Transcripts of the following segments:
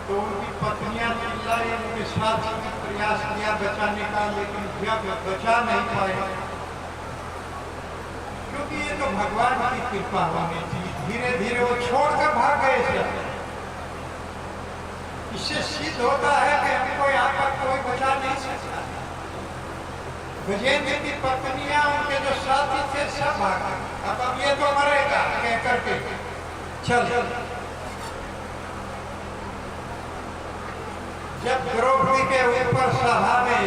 तो उनकी पत्नियां चिल्लाई, उनके साथ प्रयास किया बचाने का, लेकिन जब बचा नहीं पाए, क्योंकि ये तो भगवान की कृपा होनी थी, धीरे धीरे वो छोड़कर भाग गए थे। इससे सिद्ध होता है कि हमको यहाँ पर कोई बचा नहीं सकता। गजेंद्र की पत्नियां, उनके जो साथी थे, सब भाग गए। अब ये तो मरेगा कह करके चल। जब द्रौपदी के ऊपर सभा में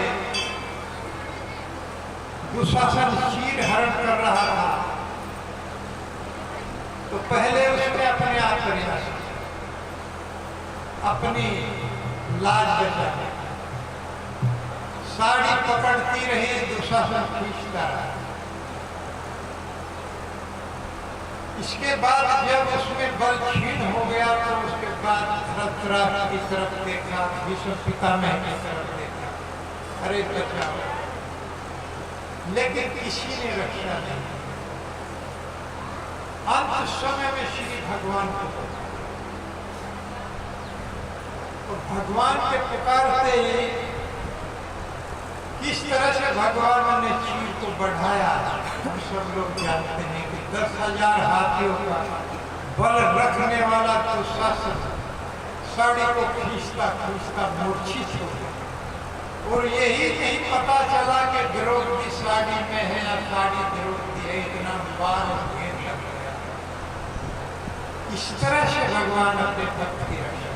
दुशासन चीर हरण कर रहा था, तो पहले उसने अपने आप प्रयास किया, अपनी लाज बचाने। साड़ी पकड़ती रही, दुशासन खींचता रहा। इसके बाद जब उसमें बल क्षीण हो गया, तो उसके बाद धृतराष्ट्र की तरफ देखा, भीष्म पितामह की तरफ देखा, अरे बचाओ, लेकिन किसी ने रक्षा नहीं। अंत समय में श्री भगवान को, तो भगवान के पुकारते ही किस तरह से भगवान ने चीर को बढ़ाया, हम सब लोग जानते हैं कि 10,000 हाथियों का बल रखने वाला दुशासन साड़ी को खींचता खींचता मूर्छित हो गया। और यही नहीं पता चला कि द्रौपदी साड़ी में है या साड़ी द्रौपदी है, इतना बार घेर लग गया। इस तरह से भगवान अपने भक्त की रक्षा,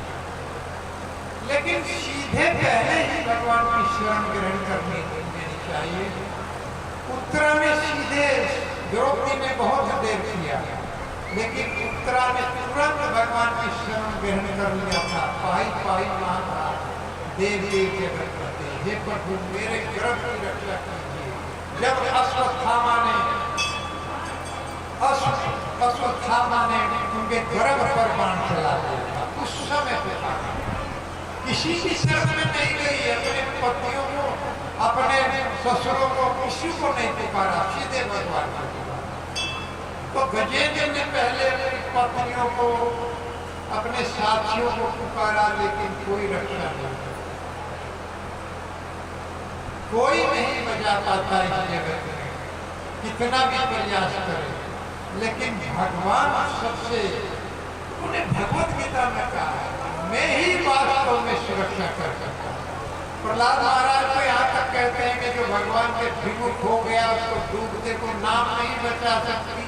लेकिन सीधे पहले ही भगवान की शरण ग्रहण करनी देनी चाहिए। उत्तरा में सीधे द्रौपदी ने बहुत देर किया, लेकिन उत्तरा ने तुरंत भगवान की शरण ग्रहण कर लिया था। पाई पाई मांगा देव देव के करते, हे प्रभु मेरे गर्भ की रक्षा कीजिए। जब अश्वत्थामा ने उनके गर्भ पर बाण चला दिया था, उस समय पे किसी की शरण में नहीं गई, अपने पतियों को, अपने ससुरों को, किसी को नहीं पुकारा, सीधे भगवान को पुकारा। तो गजेंद्र ने पहले अपनी पत्नियों को, अपने साथियों को पुकारा, लेकिन कोई रक्षा नहीं, कोई नहीं बचा पाता इस जगत में, कितना भी प्रयास करे। लेकिन भगवान सबसे, उन्हें भगवत गीता में कहा है, मैं ही वास्तव में सुरक्षा कर सकता हूँ। प्रहलाद महाराज तो यहाँ तक कहते हैं कि जो भगवान के विमुख हो गया, उसको डूबते को नाव नहीं बचा सकती,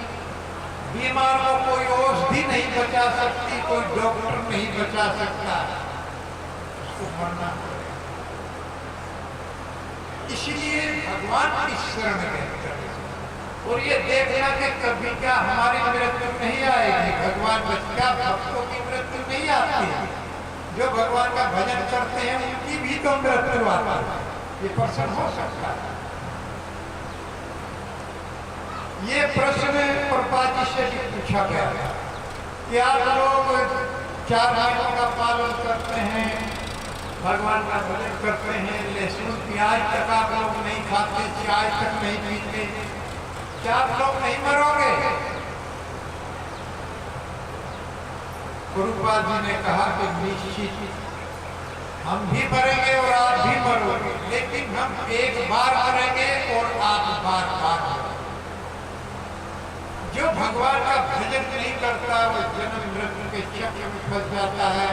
बीमार को कोई औषधि नहीं बचा सकती, कोई डॉक्टर नहीं बचा सकता, उसको मरना पड़ेगा। इसलिए भगवान की शरण में, और ये देखना कि कभी क्या हमारी मृत्यु नहीं आएगी, भगवान बच्चा भक्तों की मृत्यु नहीं आती है। जो भगवान का भजन करते हैं उनकी भी तो मृत्यु आती है, ये प्रश्न हो सकता है। ये प्रश्न प्रभुपाद जी से भी पूछा गया कि आप लोग 4 नियमों का पालन करते हैं, भगवान का भजन करते हैं, लहसुन प्याज तक आप लोग नहीं खाते, चाय तक नहीं पीते, क्या आप लोग नहीं मरोगे? प्रभुपाद जी ने कहा कि निश्चित हम भी मरेंगे और आप भी मरोगे, लेकिन हम एक बार मरेंगे और आप बार बार मरोगे। जो भगवान का भजन नहीं करता वो जन्म मृत्यु के चक्र में फंस जाता है।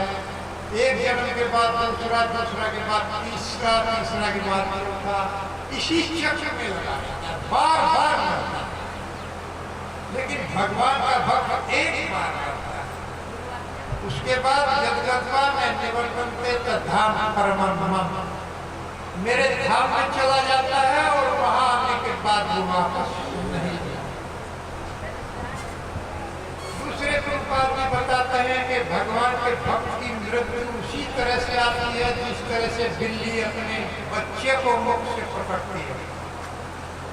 एक जन्म के बाद दूसरा, दूसरा के बाद तीसरा, तीसरा के बाद चौथा, इसी चक्र में लगा रहता है, बार बार मरता है। लेकिन भगवान का भक्त एक बार करता है, उसके बाद जगदत्वा में निवर्तन्ते धाम परमम, मेरे धाम में चला जाता है और वहां आने के बाद वो वापस नहीं जाता। दूसरे प्रभुपाद जी बताते हैं कि भगवान के भक्त की मृत्यु उसी तरह से आती है जिस तरह से बिल्ली अपने बच्चे को मुख से पकड़ती है,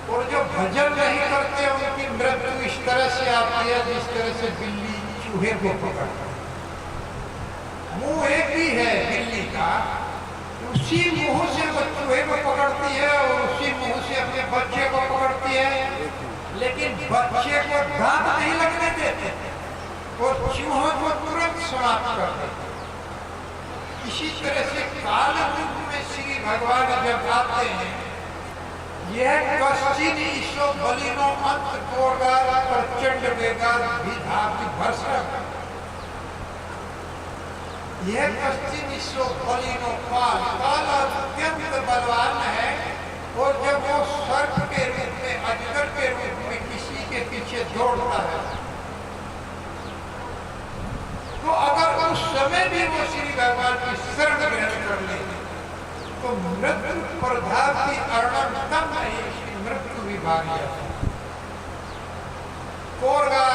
और जो भजन नहीं करते उनकी मृत्यु इस तरह से आती है जिस तरह से बिल्ली चूहे को पकड़ती है। मुंह एक ही है बिल्ली का, उसी मुंह से वो चूहे को पकड़ती है और उसी मुंह से अपने बच्चे को पकड़ती है, लेकिन बच्चे को दांत नहीं लगने देते और चूहों को तुरंत समाप्त कर देते। इसी तरह से काल रूप में श्री भगवान जब आते हैं, यह कश्चिन ईशो बलिनो अंत कोरगार प्रचंड वेगार विधाति भर्षक, यह कश्चिन ईशो बलिनो काल, काल अत्यंत बलवान है। और जब वो सर्प के रूप में, अजगर के रूप में किसी के पीछे दौड़ता है, तो अगर उस समय भी वो श्री भगवान की शरण ग्रहण कर ले तो मृत्यु प्रधाति अर्णम तम नहीं, मृत्यु विभाग। कोरगा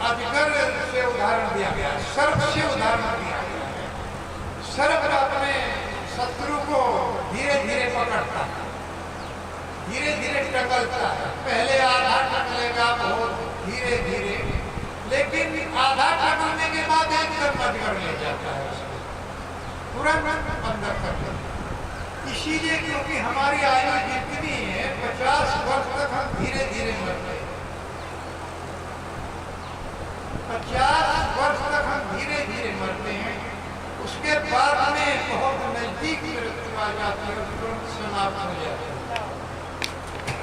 अजगर से उदाहरण दिया गया, सर्प से उदाहरण दिया गया है। सर्प अपने शत्रु को धीरे धीरे पकड़ता है, धीरे धीरे टकलता है। पहले आधा टकलेगा बहुत धीरे धीरे, लेकिन आधा टकलने के बाद एकदम अजगर ले जाता है उसको, तुरंत अंदर कर लेता है। इसीलिए क्योंकि हमारी आयु जितनी है 50 वर्ष तक हम धीरे धीरे मरते हैं, 50 वर्ष तक हम धीरे धीरे मरते हैं। उसके बाद में बहुत नजदीक मृत्यु आ जाती है, तुरंत समाप्त हो जाती है।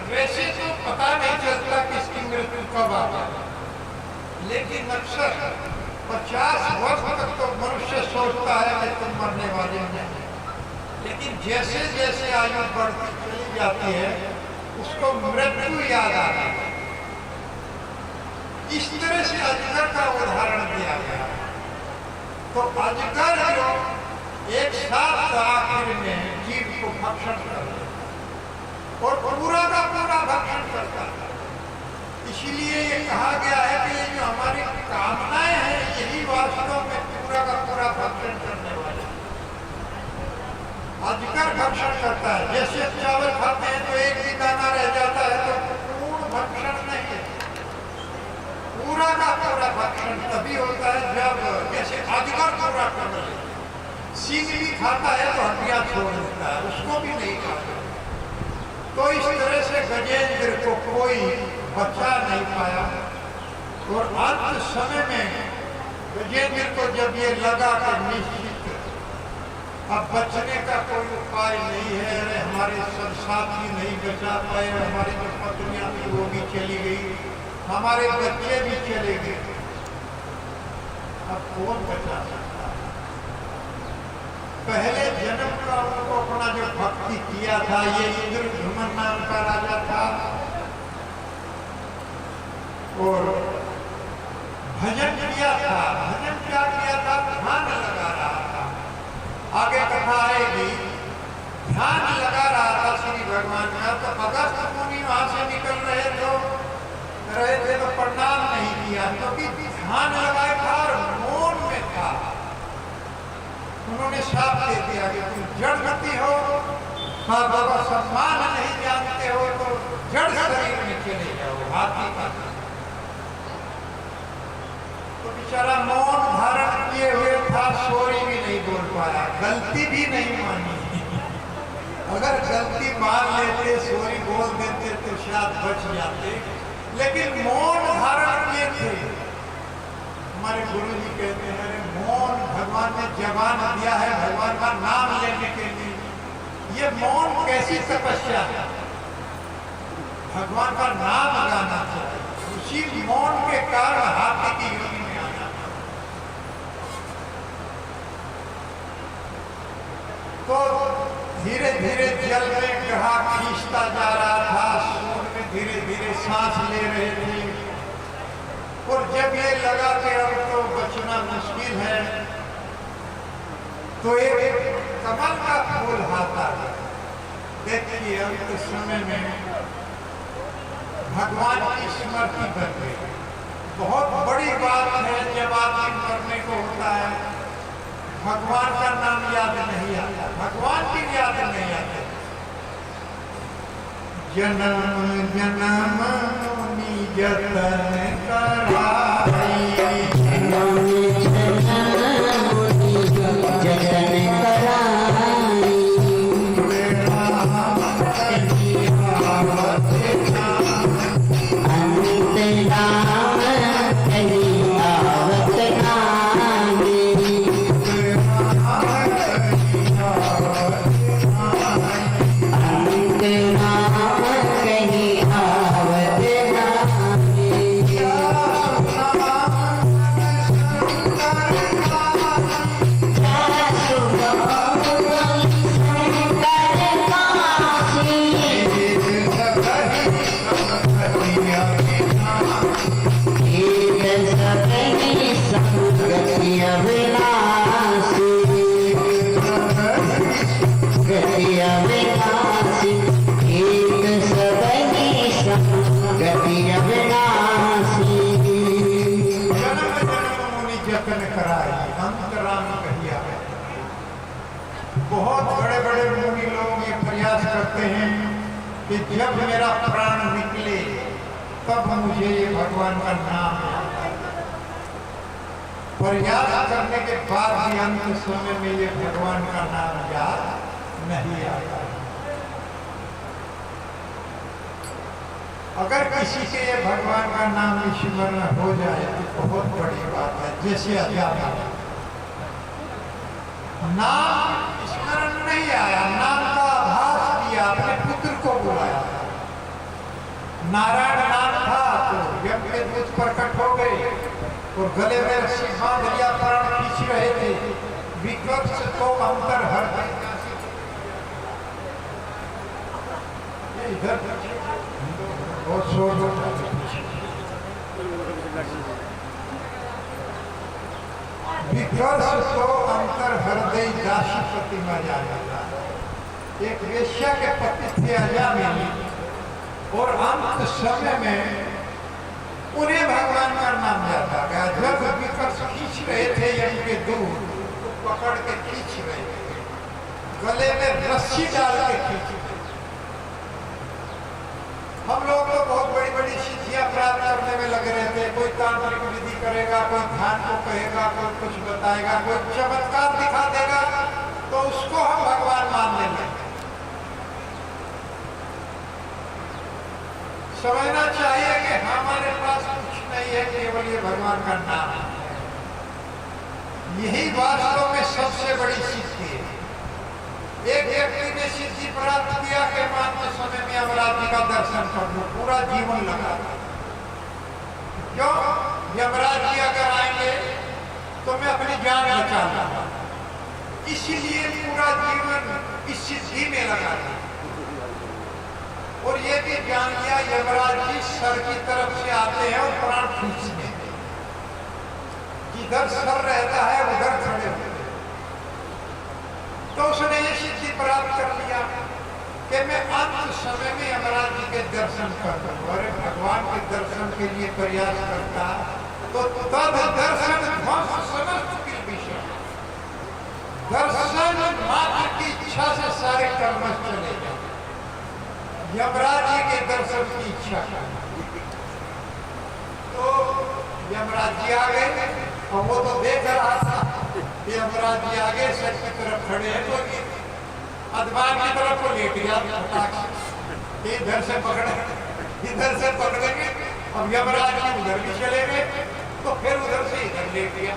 वैसे तो पता नहीं चलता किसकी मृत्यु कब आ जाए, लेकिन अक्सर 50 वर्ष तक तो मनुष्य सोचता है कि तुम मरने वाले हैं, लेकिन जैसे जैसे आयु बढ़ती चली जाती है उसको मृत्यु याद आता है। इस तरह से अजगर का उदाहरण दिया गया। तो अजगर जो एक साथ आखिर में जीव को भक्षण करता है और पूरा का पूरा भक्षण करता है। इसीलिए ये कहा गया है कि ये जो हमारी कामनाएं हैं यही वास्तव में पूरा का पूरा भक्षण करने वाले। अजगर भक्षण करता है, जैसे चावल खाते हैं तो एक भी दाना रह जाता है तो पूर्ण भक्षण नहीं है, पूरा का पूरा भक्षण तभी होता है जब जैसे अजगर पूरा कर ले। सींग भी खाता है तो हड्डियां छोड़ देता है, उसको भी नहीं खाता। तो इस तरह से गजेंद्र को कोई बचा नहीं पाया और अंत समय में गजेंद्र को जब ये लगा कि निश्चित अब बचने का कोई उपाय नहीं है, अरे हमारे सब साथी नहीं बचा पाए, हमारी जो पत्नियां थी वो भी चली गई, हमारे बच्चे भी चले गए, अब कौन बचा सकता है। पहले जन्म का उनको अपना जो भक्ति किया था, ये इंद्रधुमन नाम का राजा था और भजन किया था। भजन क्या किया था? ध्यान लगा रहा था। आगे कथा आएगी, ध्यान लगा रहा था श्री भगवान का। तो अगस्त मुनि वहां से निकल रहे थे तो प्रणाम नहीं किया, क्योंकि ध्यान लगाया था और मौन में था। उन्होंने साफ दे दिया कि तुम जड़ गति हो, हाँ बाबा सम्मान नहीं जानते हो तो जड़ शरीर में चले जाओ, हाथी का। तो बेचारा मौन धारण किए हुए था, सॉरी भी नहीं बोल पाया, गलती भी नहीं मानी। अगर गलती मान लेते, सॉरी बोल देते तो शायद बच जाते, लेकिन मौन धारण किए थे। हमारे गुरु जी कहते हैं मौन भगवान ने जबान दिया है भगवान का नाम लेने के लिए। ये मौन कैसी तपस्या है, भगवान का नाम गाना चाहिए। उसी मौन के कारण हाथी की योनि में आना। तो धीरे धीरे जल में ग्रह खींचता जा रहा था, सूर्य में धीरे धीरे सांस ले रहे थे और जब ये लगा कि अब तो बचना मुश्किल है तो एक कमल का फूल आता है। देखिए अब इस समय में भगवान की स्मृति बन गई। बहुत बड़ी बात है जब आदमी मरने को होता है, भगवान का नाम याद नहीं आता, भगवान की याद नहीं आती। जन्म जन्म मुनि जतन कराई, बड़े मुनि लोग ये प्रयास करते हैं कि जब मेरा प्राण निकले तब मुझे ये भगवान का नाम याद आए। प्रयास करने के बाद भी अंत समय में ये भगवान का नाम याद नहीं आता। अगर किसी के ये भगवान का नाम स्मरण हो जाए तो बहुत बड़ी बात है। जैसे अजामिल नाम स्मरण नहीं आया, नाम का आभास किया, अपने पुत्र को बुलाया, नारायण नाम था तो यम के दूत प्रकट हो गए और गले में रस्सी बांध लिया, प्राण खींच रहे थे। विकट तो अंतर हर इधर बहुत शोर विकर्ष तो अंतर हृदय दासी प्रतिमा जाता। एक वेश्या के पति थे अजामिल और अंत समय में उन्हें भगवान का नाम जाता गया। जब विकर्ष खींच रहे थे यम के दूत तो पकड़ के खींच रहे थे, गले में रस्सी डाल के खींच रहे। हम लोग तो बहुत बड़ी बड़ी सिद्धियां प्राप्त करने में लगे रहते हैं। कोई तांत्रिक विधि करेगा, कोई ध्यान को कहेगा, कोई कुछ बताएगा, कोई चमत्कार दिखा देगा तो उसको हम भगवान मानने लगेंगे। समझना चाहिए कि हमारे पास कुछ नहीं है, केवल ये भगवान का नाम है। यही वास्तव में सबसे बड़ी सिद्धि है। एक व्यक्ति ने सिद्धि प्राप्त किया कि मानव समय में यमराज जी का दर्शन कर लो, पूरा जीवन लगा। क्यों? यमराज जी अगर आएंगे तो मैं अपनी जान बचा लूंगा, इसलिए पूरा जीवन इस सिद्धि में लगा था। और ये भी जान लिया यमराज जी सर की तरफ से आते हैं और प्राण खींचते हैं, जिधर सर रहता है उधर खड़े होते हैं। तो उसने ये सिद्धि प्राप्त कर लिया कि मैं अंत समय में यमराज जी के दर्शन करता हूँ। अरे भगवान के दर्शन के लिए प्रयास करता तो तद दर्शन ध्वंस समस्त की विषय। दर्शन मात्र की इच्छा से सारे कर्म चले जाए। यमराज जी के दर्शन की इच्छा तो यमराज जी आ गए और वो तो देख रहा था कि यमराज जी आगे सर की तरफ खड़े हैं तो अदबार की तरफ को लेट गया। इधर से पकड़ेंगे, अब यमराज जी उधर भी चले गए तो फिर उधर से इधर लेट गया,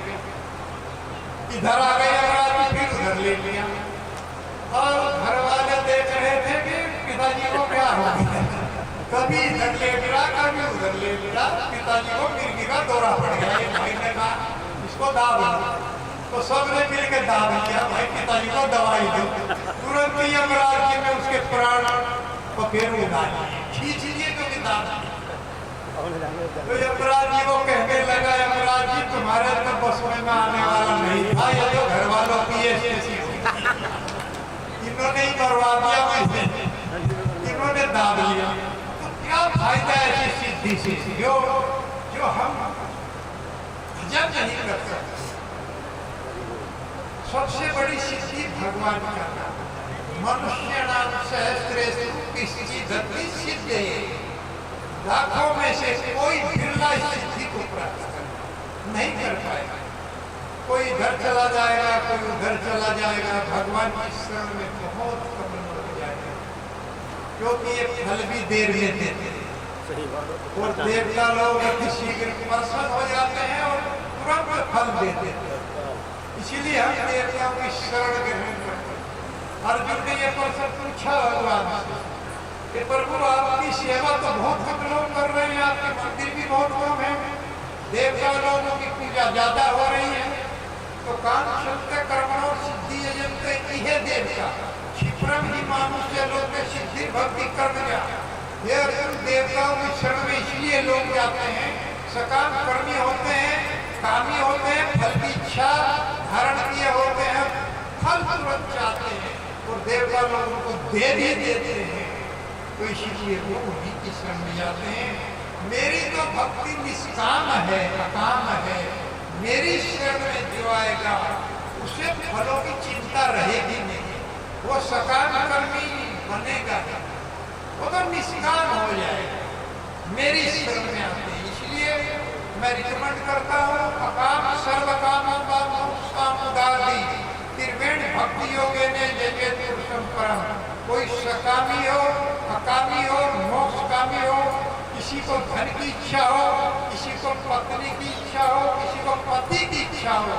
इधर आ गए यमराज जी, फिर उधर लेट गया। और घर वाले देख रहे थे कि पिताजी को क्या हो गया, कभी इधर लेट रहा कभी उधर लेट रहा। पिताजी को मिर्गी का दौरा पड़ गया। एक भाई ने कहा इसको दाब दो, तो सबने मिलकर दाब दिया, भाई पिताजी को दवाई दो। तुरंत ही यमराज जी में उसके प्राण को फिर उड़ा खींच लिए तो किताब। तो यमराज जी को कहने लगा, यमराज जी तुम्हारे तो बस में आने वाला नहीं था, ये तो घर वालों की ऐसी इन्होंने ही मरवा दिया, मुझे इन्होंने दाब लिया। तो क्या फायदा ऐसी सिद्धि से जो हम भजन नहीं कर सकते। सबसे बड़ी सिद्धि भगवान का नाम। मनुष्य नाम सहस्त्रेषु कश्चिदपि सिद्धये। लाखों में से कोई बिरला इस सिद्धि को प्राप्त नहीं कर पाएगा। कोई इधर चला जाएगा, कोई उधर चला जाएगा, भगवान की शरण में बहुत कम लोग हो जाएगा, क्योंकि ये फल भी देर में देते हैं। और देवता लोग अति शीघ्र प्रसन्न हो जाते हैं और तुरंत फल देते हैं। इसीलिए हम देवताओं की शरण ग्रहण करते हैं। अर्जुन ने यह प्रश्न पूछा भगवान से कि प्रभु आपकी सेवा तो बहुत कम लोग कर रहे हैं, आपके मंदिर भी बहुत कम है, देवता लोगों की पूजा ज्यादा हो रही है, तो कान शुद्ध कर्मणों सिद्धि यजन्ते इहे देवता क्षिप्रम ही मानुष्य लोग में सिद्धि भक्ति कर्म जा। ये अर्जुन देवताओं की शरण में इसलिए लोग जाते हैं, सकाम कर्मी होते हैं, कामी होते हैं, फल की इच्छा धारण किए होते हैं, फल तुरंत चाहते हैं और देवता लोग उनको दे भी देते हैं। तो इसीलिए वो उन्हीं की शरण में जाते हैं। मेरी तो भक्ति निष्काम है, अकाम है। मेरी शरण में जो आएगा उसे फलों की चिंता रहेगी नहीं, वो सकाम कर्मी बनेगा, वो तो निष्काम हो जाएगा, मेरी शरण में आते हैं। इसलिए मैं रिकमेंड करता हूँ अकाम सर्व काम उदारी त्रिवेण भक्ति योगे ने जगे पुरुषम परम। कोई सकामी हो, अकामी हो, मोक्षकामी हो, किसी को धन की इच्छा हो, किसी को पत्नी की इच्छा हो, किसी को पति की इच्छा हो,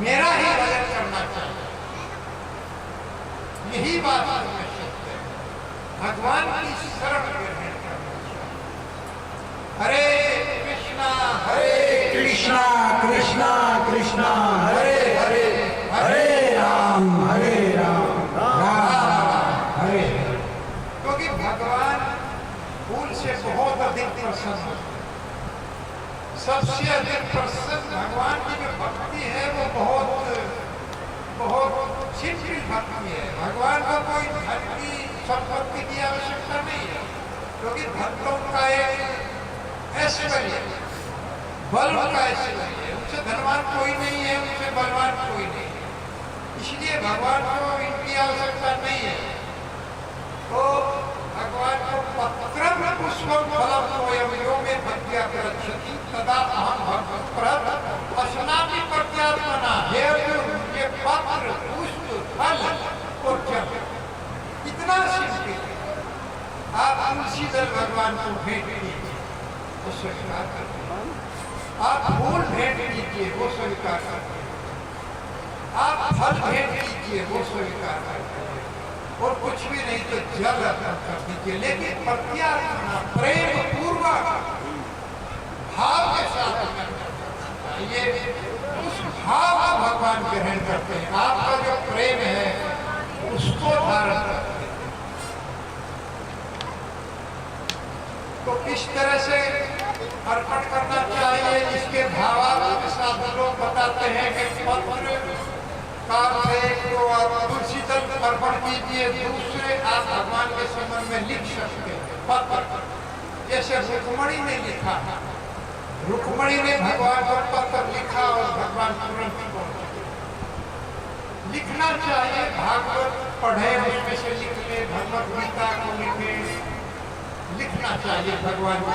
मेरा ही भजन करना चाहिए। यही बात में सत्य है, भगवान की शरण ग्रहण करना चाहिए। हरे कृष्णा कृष्णा कृष्णा कृष्णा हरे हरे, हरे राम राम हरे। क्योंकि भगवान फूल से बहुत अधिक प्रसन्न है। सबसे अधिक प्रसन्न भगवान की जो भक्ति है वो बहुत सिंपल भक्ति है। भगवान को कोई धन की संपत्ति की आवश्यकता नहीं है, क्योंकि भक्तों का एक ऐश्वर्य, बल का ऐश्वर्य है। उनसे धनवान कोई नहीं है, उनसे बलवान कोई नहीं है, इसलिए भगवान को इनकी आवश्यकता नहीं है। तो भगवान को पत्रम पुष्पम फलम सोयम यो में भक्त्या प्ररक्षति तदा अहम भक्त प्रत असनामि प्रत्यात्मना। हे अर्जुन, ये पत्र, पुष्प, फल और जल इतना सिंपल है। आप तुलसी दल भगवान को भेंट कीजिए, वो स्वीकार करते हैं। आप फूल भेंट कीजिए, वो स्वीकार करते हैं। आप फल भेंट कीजिए, वो स्वीकार करते हैं। और कुछ भी नहीं तो जल अर्पण कर दीजिए, लेकिन प्रत्यात्मना प्रेम पूर्वक भाव के साथ ये उस भाव को भगवान ग्रहण करते हैं। आपका जो प्रेम है उसको धारण करते हैं। तो किस तरह से अर्पण करना चाहिए, इसके भावार्थ के साथ लोग बताते हैं कि पत्र का तो आप तुलसी दल अर्पण कीजिए, दूसरे आप भगवान के संबंध में लिख सकते हैं पत्र। जैसे रुक्मणी ने लिखा, रुक्मणी ने भगवान को पत्र लिखा और भगवान तुरंत पहुंचे। लिखना चाहिए, भागवत पढ़े उसमें से लिख ले, भगवत गीता को लिखे, लिखना चाहिए भगवान को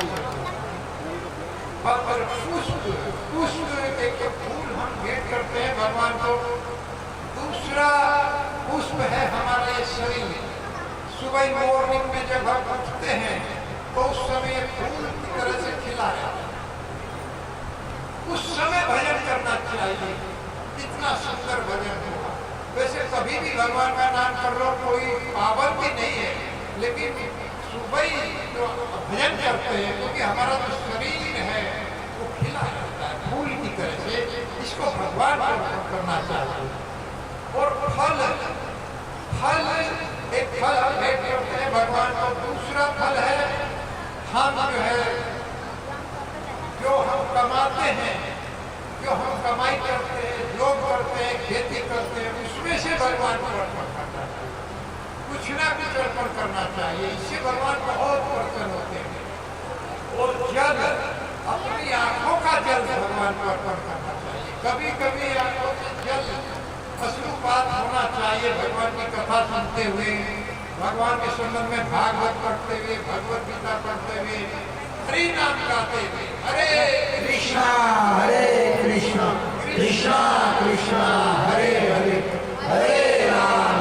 पत्र। पुष्प एक फूल हम भेंट करते हैं भगवान को, दूसरा पुष्प है हमारा ये शरीर। सुबह मॉर्निंग में जब हम उठते हैं तो उस समय फूल की तरह से खिला है, उस समय भजन करना चाहिए। कितना सुंदर भजन होगा। वैसे कभी भी भगवान का नाम कर लो, कोई पाबंदी नहीं है, लेकिन सुबह ही जो भजन करते हैं, क्योंकि हमारा जो शरीर है वो खिला रहता है फूल की तरह से, इसको भगवान को अर्पण करना चाहिए। और फल एक फल हम भेंट करते हैं भगवान को। दूसरा फल है हम जो हम कमाते हैं, जो हम कमाई करते हैं, जॉब करते हैं, खेती करते हैं, उसमें से भगवान को अर्पण करना चाहिए। कुछ ना कुछ अर्पण करना चाहिए, इससे भगवान बहुत प्रसन्न होते हैं। और जल, अपनी आंखों का जल भगवान को अर्पण करना चाहिए। कभी कभी आंखों से जल अश्रुपात होना चाहिए। भगवान की कथा सुनते हुए, भगवान के संबंध में भागवत पढ़ते हुए, भगवत गीता पढ़ते हुए, हरि नाम गाते हुए, हरे कृष्णा कृष्णा कृष्णा हरे हरे, हरे राम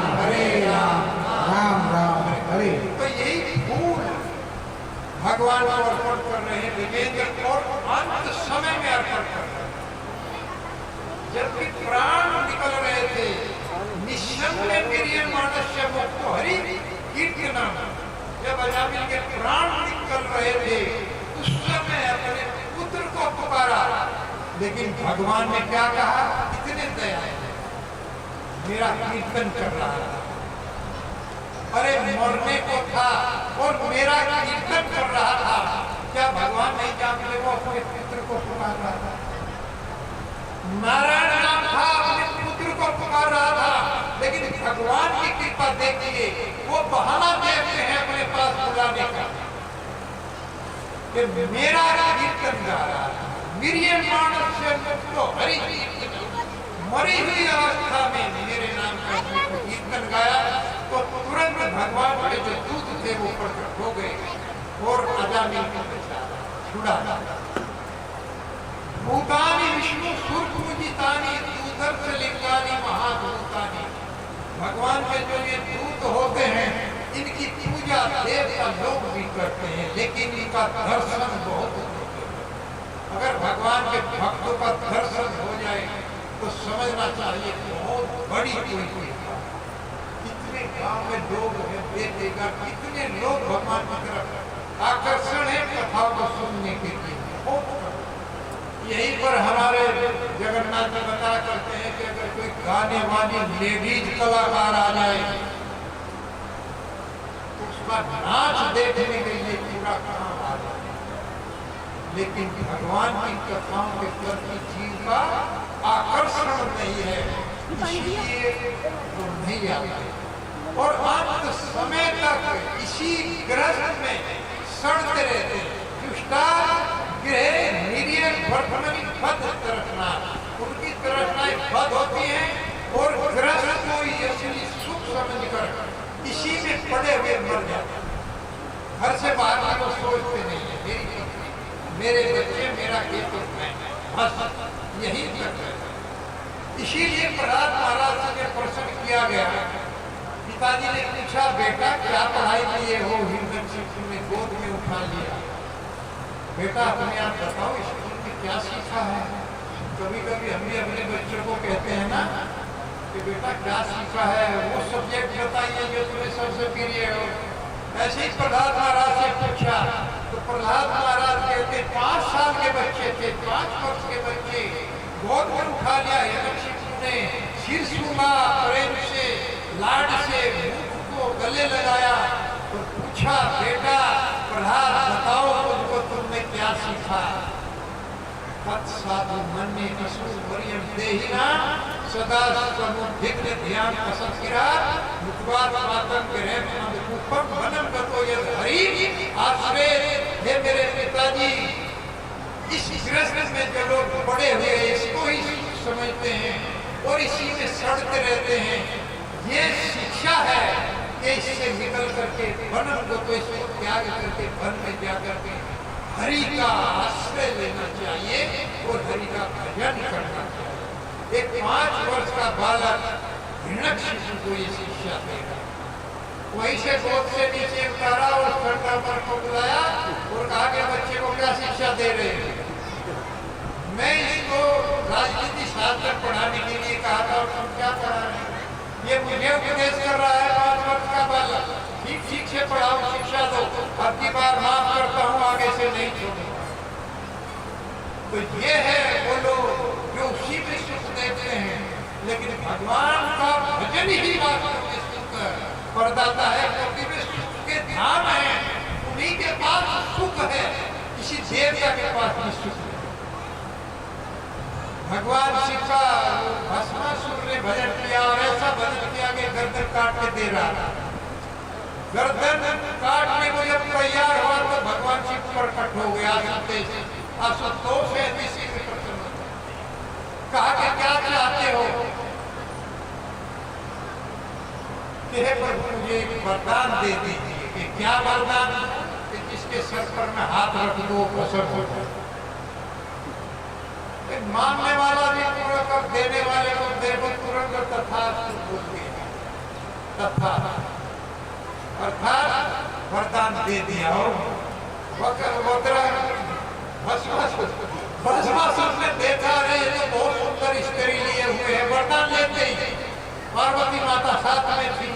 राम राम हरे। तो यही फूल भगवान को अर्पण कर रहे हैं विवेक, और अंत समय में अर्पण कर रहे हैं। जबकि प्राण निकल रहे थे, निशम्य प्रिय मानस्य मुक्त हरि कीर्तन, जब अजामिल के प्राण निकल रहे थे उस समय अपने पुत्र को पुकारा, लेकिन भगवान ने क्या कहा, इतने दया मेरा कीर्तन कर रहा था, अरे मरने को था और मेरा कीर्तन कर रहा था। क्या भगवान नहीं जानते वो अपने पुत्र को पुकार रहा था? नारायण नाम था, अपने पुत्र को पुकार रहा था, लेकिन भगवान की कृपा देखिए, वो बहाना देते हैं अपने पास बुलाने का कि मेरा कीर्तन गा रहा था। मिरियन मानस से मुक्तो हरि कीर्तन, मरी हुई अवस्था में मेरे नाम का कीर्तन गाया, तो से वो प्रकट हो गए और अजामिल को बेचारा छुड़ा। भूतानि विष्णु सुरपूजितानि दूधर्ष लिंगानि महाभूतानि। भगवान के जो ये दूत होते हैं इनकी पूजा देवता लोग भी करते हैं, लेकिन इनका दर्शन बहुत होते हैं। अगर भगवान के भक्तों का दर्शन हो जाए तो समझना चाहिए बहुत बड़ी कोई कृपा। कितने गांव में लोग हैं बेटेगा, कितने लोग भगवान की तरफ आकर्षण है कथाओं को सुनने के लिए। यहीं पर हमारे जगन्नाथ जी बताया करते हैं कि अगर कोई गाने वाली लेडीज कलाकार आ जाए तो उसका नाच देखने के लिए पूरा काम आ जाए, लेकिन भगवान की कथाओं के प्रति जीव का आकर्षण नहीं है, इसलिए वो नहीं आते और अंत समय तक इसी ग्रस्त में सड़ते रहते हैं। दुष्टा गृह निरीय वर्धमनी बद तृष्णा, उनकी तृष्णाएं बद होती हैं और ग्रस्त को असली सुख समझकर इसी में पड़े हुए मर जाते हैं। घर से बाहर वो सोचते नहीं है मेरी पत्नी, मेरे बच्चे, मेरा खेत, मैं, बस यही तक है। इसीलिए प्रहलाद महाराज से प्रश्न किया गया। पिताजी ने पूछा, बेटा क्या पढ़ाई किए हो? हिरण्यकशिपु ने गोद में उठा लिया। बेटा अपने आप बताओ स्कूल में क्या सीखा है? कभी कभी हम भी अपने बच्चों को कहते हैं ना कि बेटा क्या सीखा है, वो सब्जेक्ट बताइए जो तुम्हें सबसे प्रिय हो। ऐसे ही प्रहलाद महाराज से पूछा तो प्रहलाद महाराज कहते 5 साल के बच्चे थे, 5 वर्ष के बच्चे, गोद में उठा लिया। हिरण्यकशिपु ने सिर छूमा, प्रेम से लाड से मुख को गले लगाया तो पूछा, बेटा प्रहलाद बताओ मुझको तुमने क्या सीखा? तत्साधु मन्ये असुर वरियम देहिना सदा समुद्धिग्न ध्यान असत्किरा मुखवाद मातम ग्रह उपम वनम गतो यद हरि आश्रय। हे मेरे पिताजी, इस ग्रस्त में जो लोग पड़े हुए इसको ही समझते हैं और इसी में सड़ते रहते हैं, ये शिक्षा है कि इससे निकल करके वनम गतो, इसको त्याग करके वन में जा करके हरि का आश्रय लेना चाहिए और हरि का भजन करना चाहिए। एक 5 वर्ष का बालक हिरण्यकशिपु को ये शिक्षा देगा। वहीं से गोद से नीचे उतारा और सरदार को बुलाया और कहा कि बच्चे को क्या शिक्षा दे रहे हैं? मैं इसको राजनीति शास्त्र पढ़ाने के लिए कहा था और तुम क्या पढ़ा रहे हैं? ये मुझे उपदेश कर रहा है 5 वर्ष का बालक। ठीक से पढ़ाओ, शिक्षा दो, अब की बार माफ करता हूँ, आगे से नहीं छोड़ूंगा। तो ये है वो लोग जो उसी में सुख देते हैं, लेकिन भगवान का भजन ही वास्तव में सुख प्रदाता है, क्योंकि वे सुख के धाम है, उन्हीं के पास सुख है, इसी देवता के पास भी सुख है। भगवान शिव का भस्मासुर ने भजन किया और ऐसा भजन किया कि गर्दन काट के दे रहा था। गर्दन काटने को जब तैयार हुआ तो भगवान शिव प्रकट हो गया। असुतोष है कहा कि क्या चाहते हो? कि हे प्रभु मुझे एक वरदान दे दीजिए। कि क्या वरदान? कि जिसके सर पर मैं हाथ रख दूं वो सर हो जाए। मांगने वाला भी पूरा कर, देने वाले को देखो तुरंत तथा तथा अर्थात वरदान दे दिया हो। भस्मासुर ने देखा रहे तो बहुत सुंदर स्त्री लिए हुए हैं, वरदान लेते ही पार्वती माता साथ में थी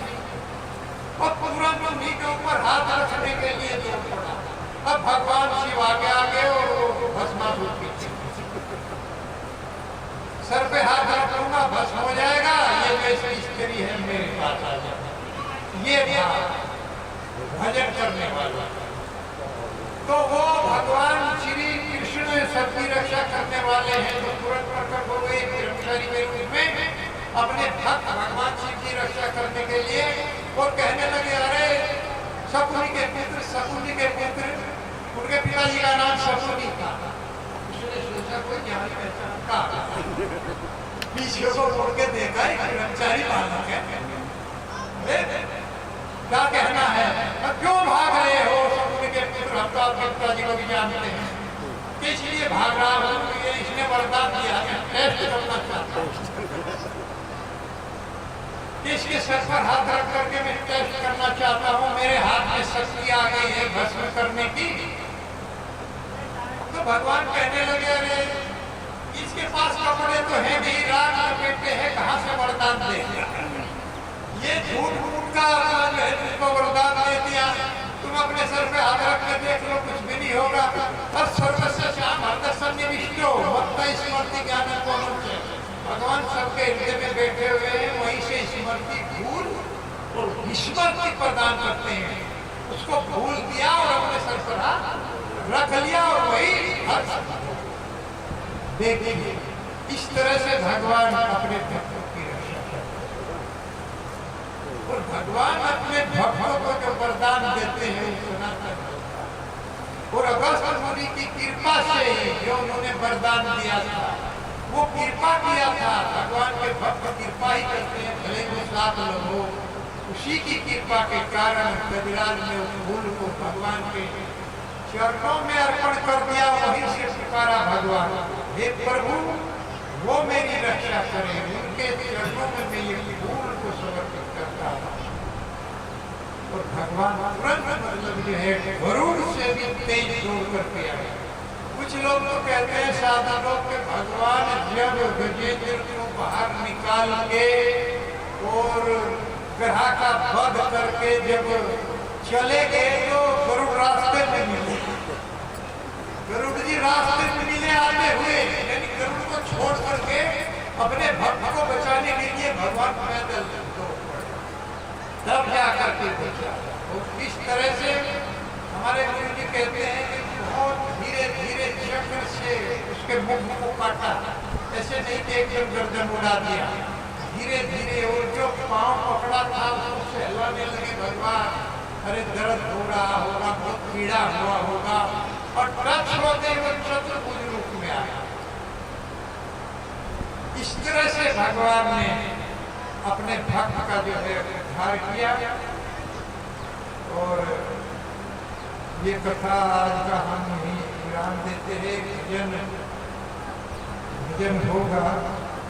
और तुरंत उन्हीं के ऊपर हाथ रखने के लिए दौड़ पड़ा। अब भगवान शिव आगे और भस्मासुर पीछे। सर पे हाथ रखूंगा भस्म हो जाएगा, ये वैसी स्त्री है मेरे पास आ जाए। ये था भजन करने वाला। तो वो भगवान श्री कृष्ण सबकी रक्षा करने वाले हैं, तो तुरंत प्रकट हो गए ब्रह्मचारी के रूप में अपने भक्त भगवान शिव की रक्षा करने के लिए और कहने लगे, अरे शकुनी के पुत्र, उनके पिताजी का नाम शकुनी था। उसने सोचा कोई ज्ञानी पहचान का, पीछे को मुड़ के देखा ब्रह्मचारी बालक है, क्या कहना है? क्यों कि इसके सर पर हाथ रख करके मैं टेस्ट करना चाहता हूँ, मेरे हाथ में शक्ति आ गई है भस्म करने की। तो भगवान कहने लगे, अरे इसके पास कपड़े तो है नहीं, राग लपेटे हैं, कहाँ से वरदान देगा? ये झूठ मूठ का जो है तुमको वरदान दे दिया, तुम अपने सर पे हाथ रख के देख लो, कुछ भी नहीं होगा। और सर्वस्य श्याम हृदय सन्निविष्टो मत्त स्मृति ज्ञान पहुंचे। भगवान सबके हृदय में बैठे हुए हैं, वहीं से स्मृति भूल और विस्मृति प्रदान करते हैं। उसको भूल दिया और अपने सर पर हाथ रख लिया और वही हर्ष। देखिए इस तरह से भगवान अपने भक्तों की रक्षा करते हैं। और भगवान अपने भक्तों को जो वरदान देते हैं सनातन होता है। और अगस्त मुनि की कृपा से जो उन्होंने वरदान दिया था, वो कृपा किया था। भगवान के भक्त कृपा ही करते हैं, भले वो 7 लोग हो। उसी की कृपा के कारण कविराज ने उस फूल को भगवान के चरणों में अर्पण कर दिया। वहीं से पुकारा भगवान, हे प्रभु वो मेरी रक्षा करें, उनके चरणों में मैं ये फूल को समर्पित करता हूँ। और भगवान तुरंत मतलब जो है वरुण से भी तेज दौड़ करके आए। कुछ लोग तो कहते हैं साधा लोग के भगवान जब गजेंद्र को बाहर निकाल के और ग्रह का वध करके जब चले गए तो गरुड़ रास्ते में मिले। गरुड़ जी रास्ते में मिले आते हुए, यानी गरुड़ को छोड़ करके अपने भक्त को बचाने के लिए भगवान पैदल तब जा करके बचा। और इस तरह से हमारे गुरु जी कहते हैं कि बहुत धीरे धीरे चक्र से उसके मुख को काटा, ऐसे नहीं कि एकदम गर्दन उड़ा दिया, धीरे धीरे। और जो पांव पकड़ा था उससे हिलाने लगे भगवान, अरे दर्द हो रहा होगा, बहुत पीड़ा हुआ होगा, और टच होते हुए चतुर्भुज रूप में आया। इस तरह से भगवान ने अपने भक्त का जो है उद्धार किया। और ये कथा आज का हम यही विराम देते हैं। भजन होगा।